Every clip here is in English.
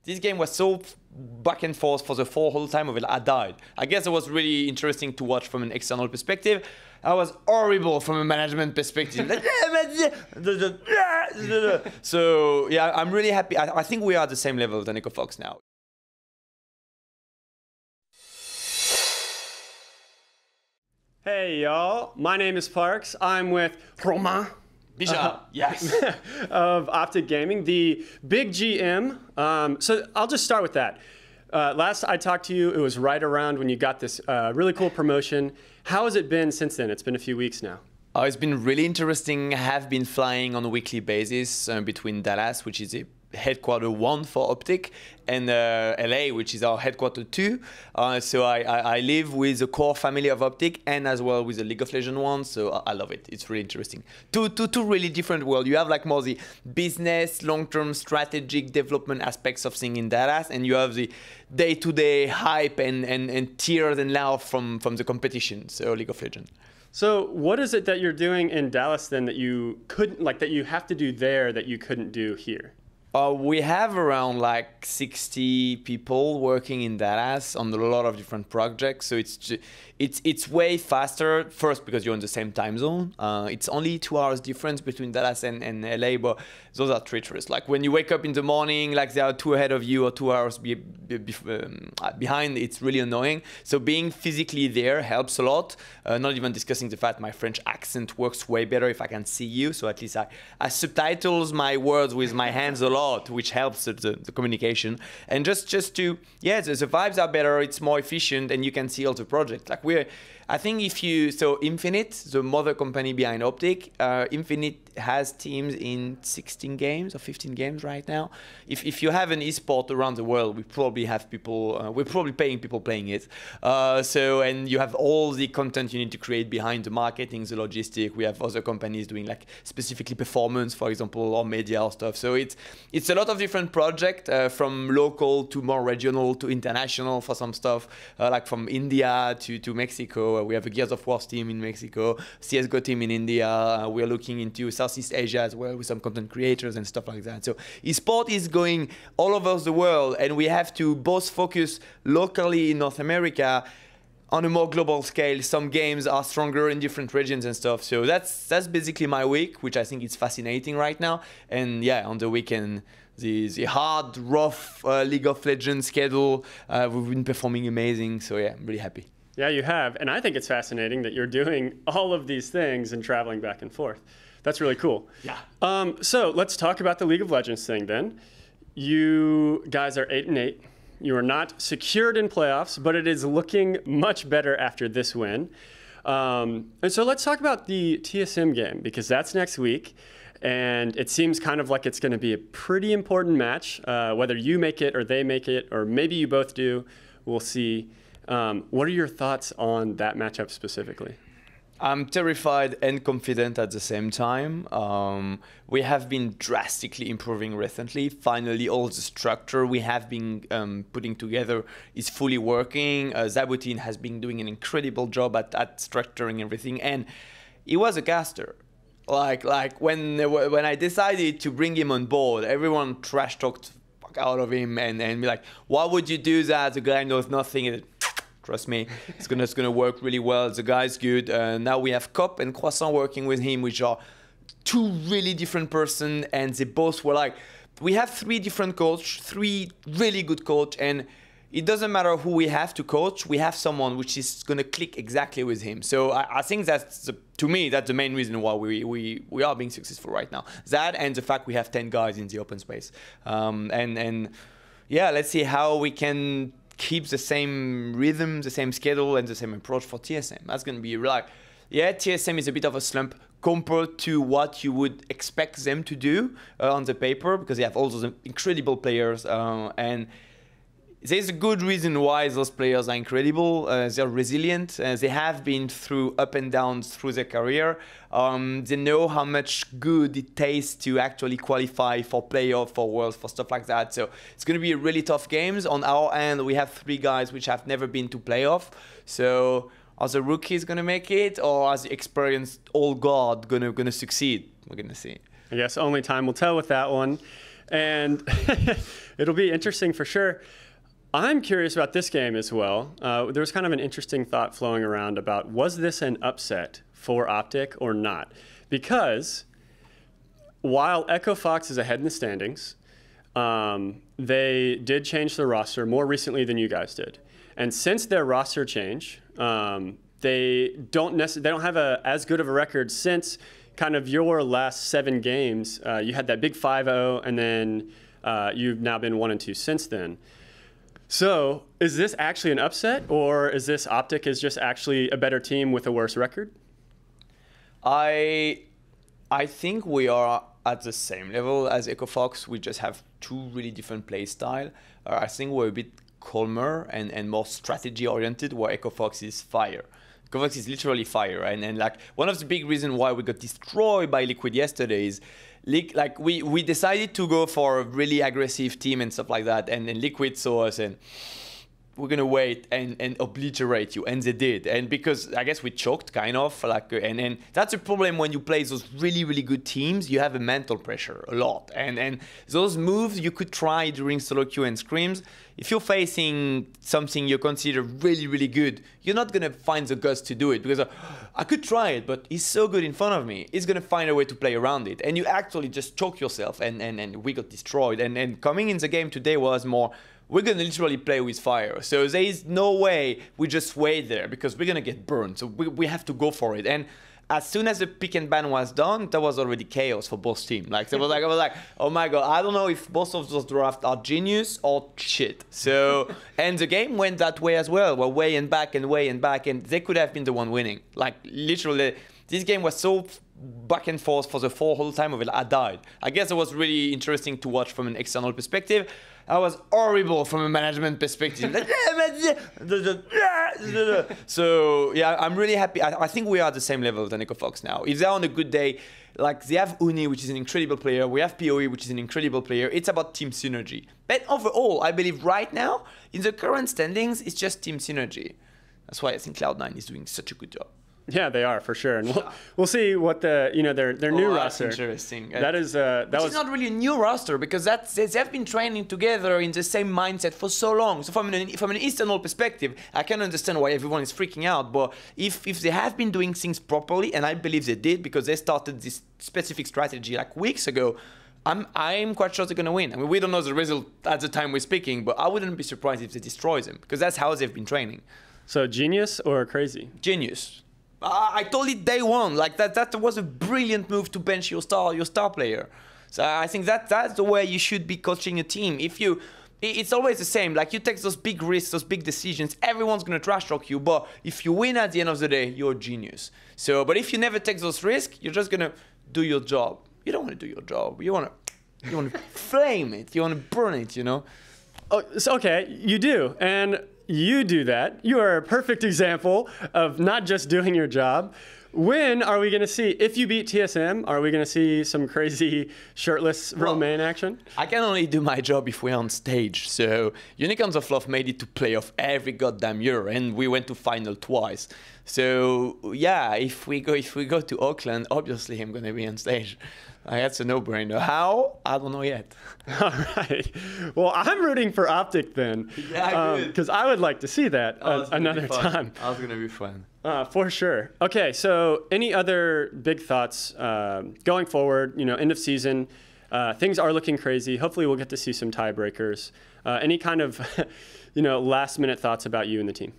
this game was so back and forth for the whole time of it. I died. I guess it was really interesting to watch from an external perspective. I was horrible from a management perspective. So yeah, I'm really happy. I think we are at the same level than EcoFox now. Hey y'all, my name is Parks. I'm with Romain. Yes. Of Optic Gaming, the big GM. So I'll just start with that. Last I talked to you, it was right around when you got this really cool promotion. How has it been since then? It's been a few weeks now. It's been really interesting. I have been flying on a weekly basis between Dallas, which is a headquarter 1 for Optic, and LA, which is our headquarter 2. So I live with the core family of Optic and as well with the League of Legends one. So I love it. It's really interesting. Two really different worlds. You have like more the business, long-term strategic development aspects of things in Dallas, and you have the day-to-day hype and tears and love from the competition. So League of Legends. So what is it that you're doing in Dallas then that you couldn't, like that you have to do there that you couldn't do here? We have around like 60 people working in Dallas on a lot of different projects. So it's way faster. First, because you're in the same time zone. It's only 2 hours difference between Dallas and LA, but those are treacherous. Like when you wake up in the morning, like they are 2 ahead of you or 2 hours behind, it's really annoying. So being physically there helps a lot. Not even discussing the fact my French accent works way better if I can see you. So at least I subtitles my words with my hands a lot, which helps the communication. And just to, yeah, the vibes are better, it's more efficient, and you can see all the projects. Like I think so Infinite, the mother company behind Optic, Infinite has teams in 16 games or 15 games right now. If you have an esport around the world, we probably have people, we're probably paying people playing it. And you have all the content you need to create behind the marketing, the logistic. We have other companies doing like specifically performance, for example, or media or stuff. So it's a lot of different projects, from local to more regional to international for some stuff, like from India to Mexico. We have a Gears of War team in Mexico, CSGO team in India. We're looking into Southeast Asia as well with some content creators and stuff like that. So esport is going all over the world, and we have to both focus locally in North America on a more global scale. Some games are stronger in different regions and stuff. So that's basically my week, which I think is fascinating right now. And yeah, on the weekend, the hard, rough League of Legends schedule, we've been performing amazing. So yeah, I'm really happy. Yeah, you have. And I think it's fascinating that you're doing all of these things and traveling back and forth. That's really cool. Yeah. So let's talk about the League of Legends thing then. You guys are 8-8. You are not secured in playoffs, but it is looking much better after this win. And so let's talk about the TSM game, because that's next week. And it seems kind of like it's going to be a pretty important match, whether you make it or they make it, or maybe you both do. We'll see. What are your thoughts on that matchup specifically? I'm terrified and confident at the same time. We have been drastically improving recently. Finally, all the structure we have been putting together is fully working. Zabutin has been doing an incredible job at structuring everything, and he was a caster. Like when I decided to bring him on board, everyone trash talked out of him and be like, "Why would you do that? The guy knows nothing." And trust me, it's gonna work really well. The guy's good. Now we have Cop and Croissant working with him, which are 2 really different person, and they both were like, we have 3 different coach, 3 really good coach, and it doesn't matter who we have to coach, we have someone which is gonna click exactly with him. So I think that's to me, that's the main reason why we are being successful right now. That and the fact we have 10 guys in the open space. And yeah, let's see how we can keep the same rhythm, the same schedule, and the same approach for TSM. That's going to be like, yeah, TSM is a bit of a slump compared to what you would expect them to do on the paper, because they have all those incredible players, and there's a good reason why those players are incredible. They're resilient. They have been through up and downs through their career. They know how much good it takes to actually qualify for playoff, for Worlds, for stuff like that. So it's going to be really tough games. On our end, we have 3 guys which have never been to playoff. So are the rookies going to make it, or are the experienced old guard going to succeed? We're going to see. I guess only time will tell with that one. And It'll be interesting for sure. I'm curious about this game as well. There was kind of an interesting thought flowing around about, was this an upset for Optic or not? Because while Echo Fox is ahead in the standings, they did change their roster more recently than you guys did. And since their roster change, they don't have as good of a record since kind of your last 7 games. You had that big 5-0, and then you've now been 1-2 since then. So is this actually an upset, or is this Optic is just actually a better team with a worse record? I think we are at the same level as Echo Fox. We just have 2 really different play style. I think we're a bit calmer and more strategy oriented, where Echo Fox is fire. Echo Fox is literally fire, and like one of the big reasons why we got destroyed by Liquid yesterday is like we decided to go for a really aggressive team and stuff like that, and then Liquid saw us and we're gonna wait and obliterate you, and they did. And because I guess we choked kind of like, and that's a problem when you play those really good teams. You have a mental pressure a lot, and those moves you could try during solo queue and scrims. If you're facing something you consider really good, you're not gonna find the guts to do it, because I could try it, but he's so good in front of me. He's gonna find a way to play around it, and you actually just choke yourself, and we got destroyed. And coming in the game today was more, we're going to literally play with fire. So there is no way we just wait there, because we're going to get burned. So we have to go for it. And as soon as the pick and ban was done, there was already chaos for both teams. Like, I was like, oh my God, I don't know if both of those drafts are genius or shit. So, and the game went that way as well. We're way and back, and they could have been the one winning. Like, literally, this game was so back and forth for the whole time of it. I died. I guess it was really interesting to watch from an external perspective. I was horrible from a management perspective. So yeah, I'm really happy. I think we are at the same level than Echo Fox now. If they're on a good day, like they have Uni, which is an incredible player. We have PoE, which is an incredible player. It's about team synergy. But overall, I believe right now, in the current standings, it's just team synergy. That's why I think Cloud9 is doing such a good job. Yeah, they are for sure, and we'll see what their new roster. That's interesting. That is It's not really a new roster, because they've been training together in the same mindset for so long. So from an external perspective, I can understand why everyone is freaking out. But if they have been doing things properly, and I believe they did, because they started this specific strategy like weeks ago, I'm quite sure they're gonna win. I mean, we don't know the result at the time we're speaking, but I wouldn't be surprised if they destroy them, because that's how they've been training. So genius or crazy? Genius. I told it day one, like that was a brilliant move to bench your star player. So I think that's the way you should be coaching a team. It's always the same. Like, you take those big risks, those big decisions, everyone's gonna trash talk you. But if you win at the end of the day, you're a genius. So, but if you never take those risks, you're just gonna do your job. You don't want to do your job. You want to flame it. You want to burn it. You know. Oh, so, okay, you do, and you do that. You are a perfect example of not just doing your job. When are we going to see, if you beat TSM, are we going to see some crazy shirtless Romain action? I can only do my job if we're on stage. So Unicorns of Love made it to playoff every goddamn year, and we went to final twice. So yeah, if we go to Auckland, obviously I'm going to be on stage. That's a no-brainer. How? I don't know yet. All right. Well, I'm rooting for Optic then. Yeah, good. Because I would like to see that another time. That's going to be fun. For sure. Okay, so any other big thoughts going forward? You know, end of season, things are looking crazy. Hopefully, we'll get to see some tiebreakers. Any kind of, last-minute thoughts about you and the team?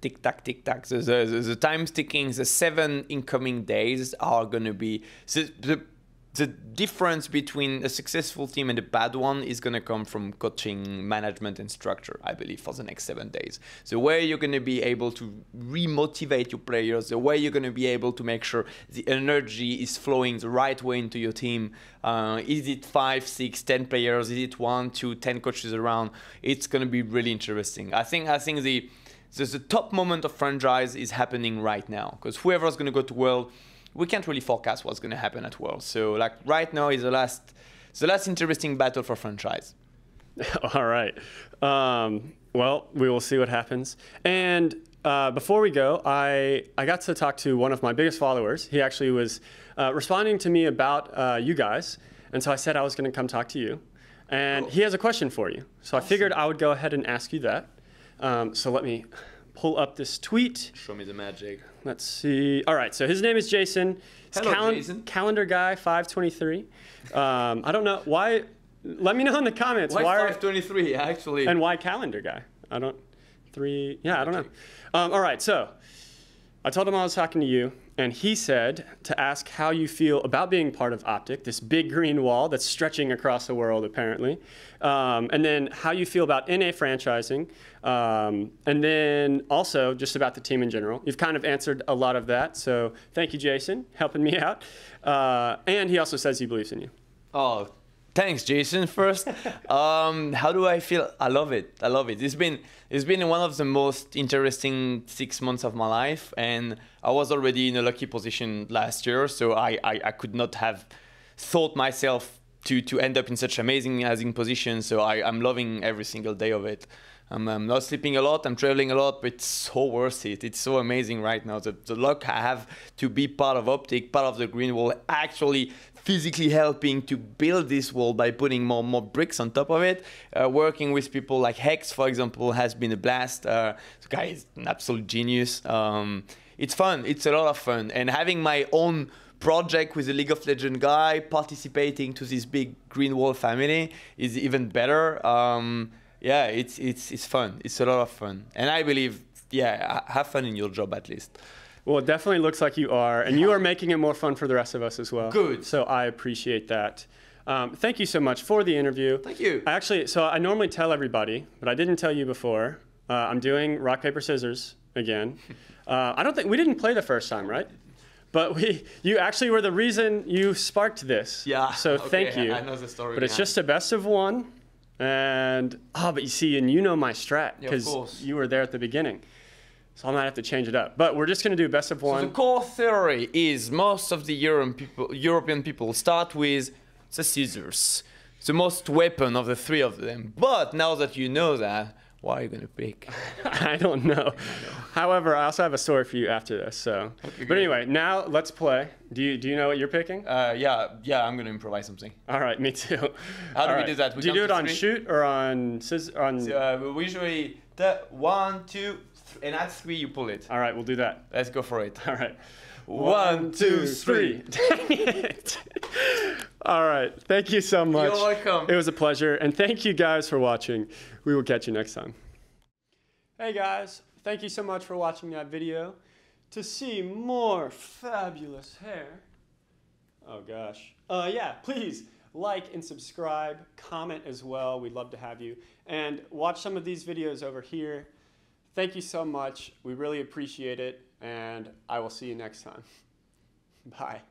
Tick tack. The time's ticking. The 7 incoming days are gonna be the difference between a successful team and a bad one is gonna come from coaching, management, and structure. I believe for the next 7 days. The way you're gonna be able to remotivate your players, the way you're gonna be able to make sure the energy is flowing the right way into your team. Is it 5, 6, 10 players? Is it 1, 2, 10 coaches around? It's gonna be really interesting. I think the top moment of franchise is happening right now, because whoever's going to go to World, we can't really forecast what's going to happen at World. So like right now is the last interesting battle for franchise. All right. Well, we will see what happens. And before we go, I got to talk to one of my biggest followers. He actually was responding to me about you guys. And so I said I was going to come talk to you. And he has a question for you. So I figured I would go ahead and ask you that. So let me pull up this tweet. Show me the magic. Let's see. All right, so his name is Jason. Hello, Jason. Calendar guy 523. I don't know why. Let me know in the comments. Why 523 actually? And why calendar guy? I don't know. All right, so I told him I was talking to you, and he said to ask how you feel about being part of Optic, this big green wall that's stretching across the world apparently, and then how you feel about NA franchising, and then also just about the team in general. You've kind of answered a lot of that, so thank you, Jason, helping me out. And he also says he believes in you. Oh, thanks, Jason. First, how do I feel? I love it. I love it. It's been one of the most interesting 6 months of my life, and I was already in a lucky position last year, so I could not have thought myself to end up in such amazing position. So I'm loving every single day of it. I'm not sleeping a lot, I'm traveling a lot, but it's so worth it. It's so amazing right now. The luck I have to be part of Optic, part of the green wall, actually physically helping to build this wall by putting more bricks on top of it. Working with people like Hex, for example, has been a blast. The guy is an absolute genius. It's fun, it's a lot of fun. And having my own project with a League of Legends guy, participating to this big green wall family is even better. Yeah, it's fun. It's a lot of fun. And I believe, yeah, have fun in your job at least. Well, it definitely looks like you are, and you are making it more fun for the rest of us as well. Good. So I appreciate that. Thank you so much for the interview. Thank you. Actually, so I normally tell everybody, but I didn't tell you before. I'm doing rock, paper, scissors again. I don't think, we didn't play the first time, right? But you actually were the reason you sparked this. Yeah. So okay, thank you. I know the story. But it's just a best of one. And, but you see, and you know my strat, because you were there at the beginning. So I might have to change it up. But we're just going to do best of one. So the core theory is most of the European people start with the scissors. The most weapon of the three of them. But now that you know that, what are you going to pick? I don't know. However, I also have a story for you after this. So, okay, but anyway, now let's play. Do you know what you're picking? Yeah, I'm going to improvise something. All right, me too. How do we do that? Do you do it on shoot or on scissors? We usually 1, 2, and at 3 you pull it. All right, we'll do that. Let's go for it. All right. 1, 2, 3. Dang it. All right. Thank you so much. You're welcome. It was a pleasure. And thank you guys for watching. We will catch you next time. Hey guys. Thank you so much for watching that video. To see more fabulous hair. Oh gosh. Yeah, please like and subscribe. Comment as well. We'd love to have you. And watch some of these videos over here. Thank you so much. We really appreciate it. And I will see you next time. Bye.